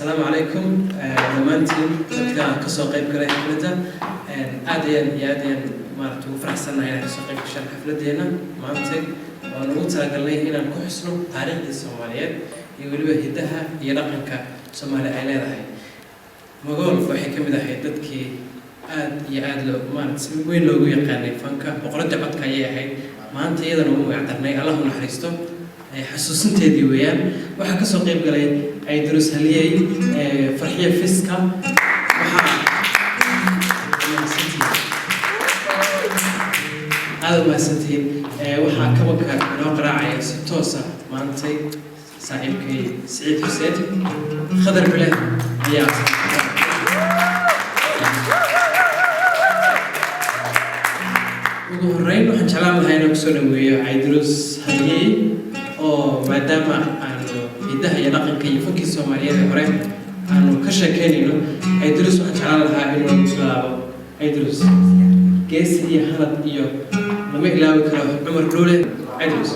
السلام عليكم دمانتين dadka ka soo qayb galay xafladda aad iyo maartu faraxsanahay inaan ka soo qayb gashay xafladeena maanta waan ugu talagalnay inaan ku xusno taariikhda Soomaaliyeed iyo waliba hidaha iyo dhaqanka Soomaaliya ay leedahay Magool waxay ka mid ahayd dadkii aad iyo aad loo maartu weyn loogu yaqaanay fanka boqorada codka ayay ahayd maanta iyadana uu magacdarnay Allah u naxariisto xasuusinteedii weeyaan waxa ka soo qayb galay ay durus haliyay farxiya fiska waxa ma santiin waxa ka waka noo qaraacay si toos ah maantay saaxiibkay Saciid Xuseen khadar bilaa ayaa ugu horeyn waxaan jeclaan lahaa inaan kusoo dhaweeyo ay durus haliyay maadaama aanu hidaha iyo dhaqanka iyo fankii Soomaaliyeed hore aanu ka sheekeynayno Aydrus waxaan jeclaan lahaa inuu bilaabo Aydrus geesi iyo halad iyo lama ilaawi karo Cumar Dhuule Aydrus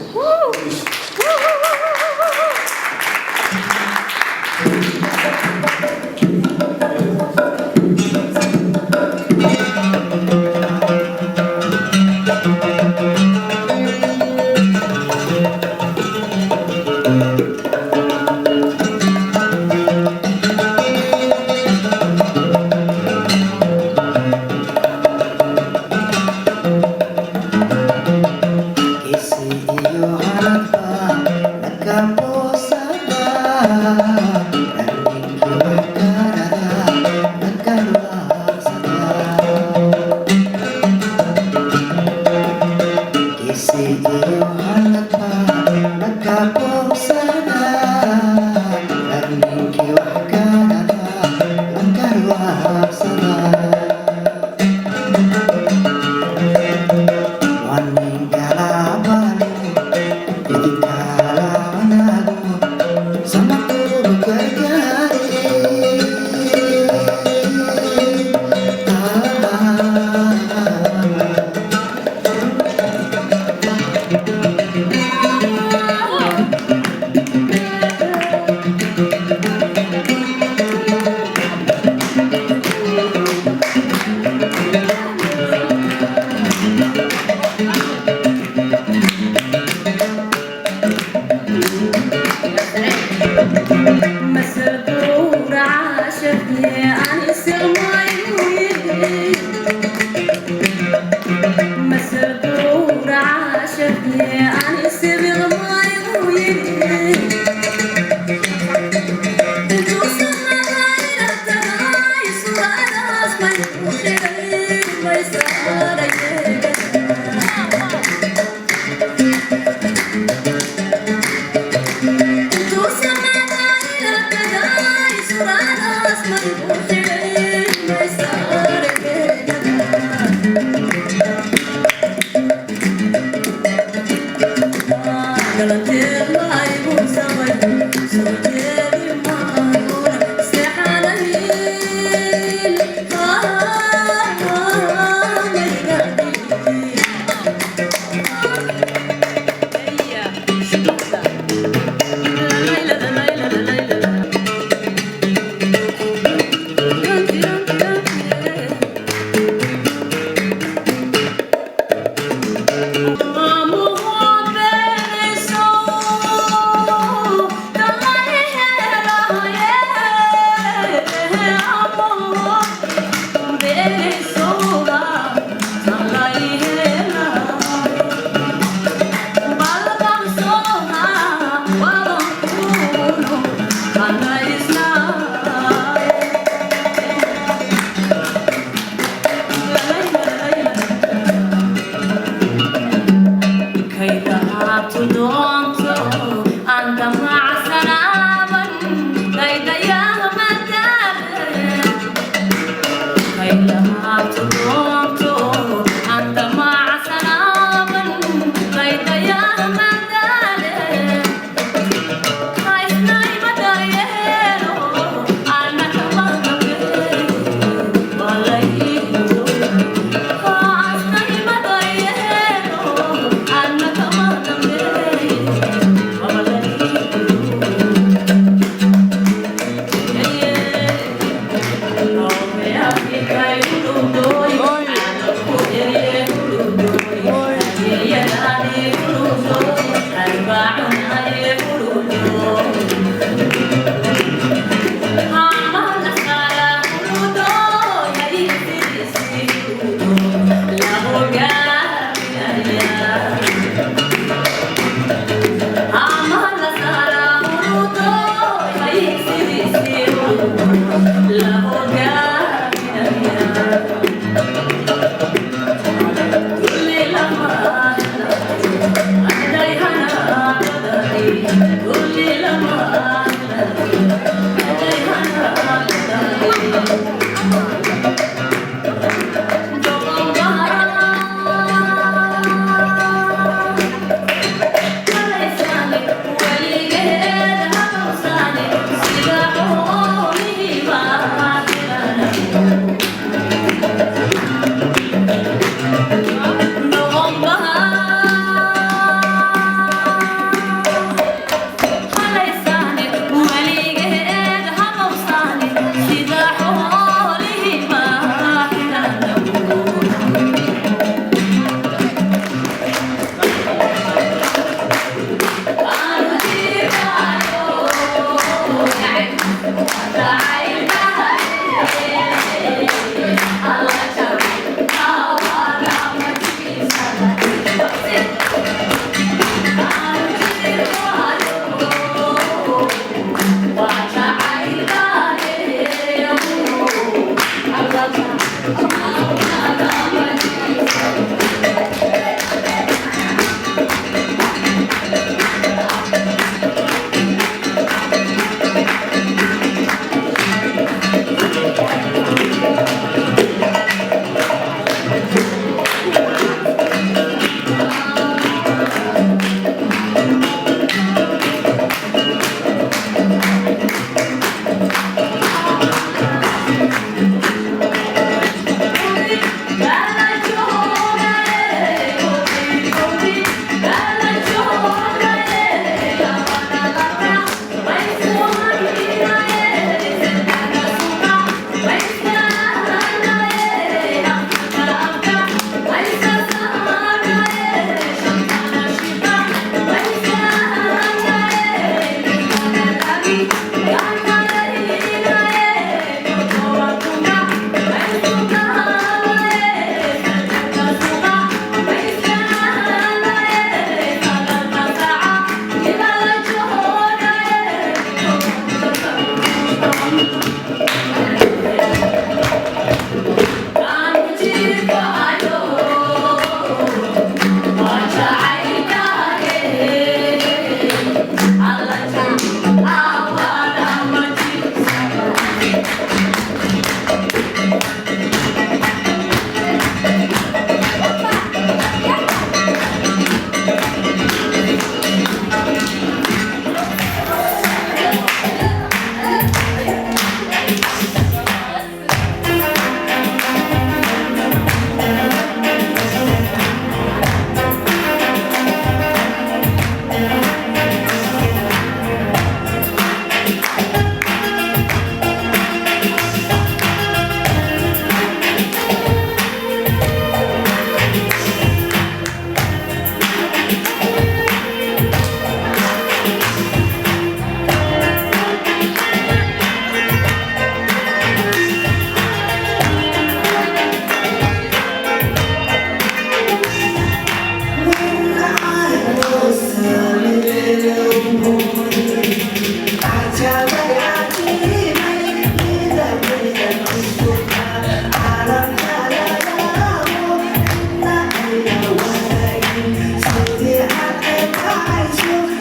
eyes you, I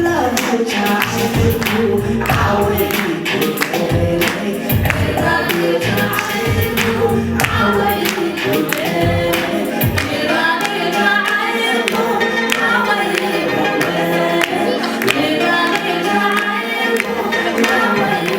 love you, just you. I wait you, baby. I love you, just you. I wait you, baby. I love you, just you. I wait you, baby. I love you, just you. I wait you.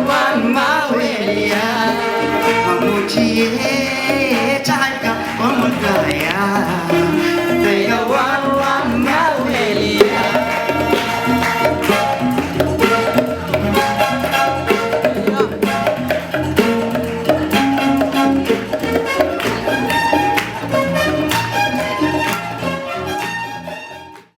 One, my way, yeah.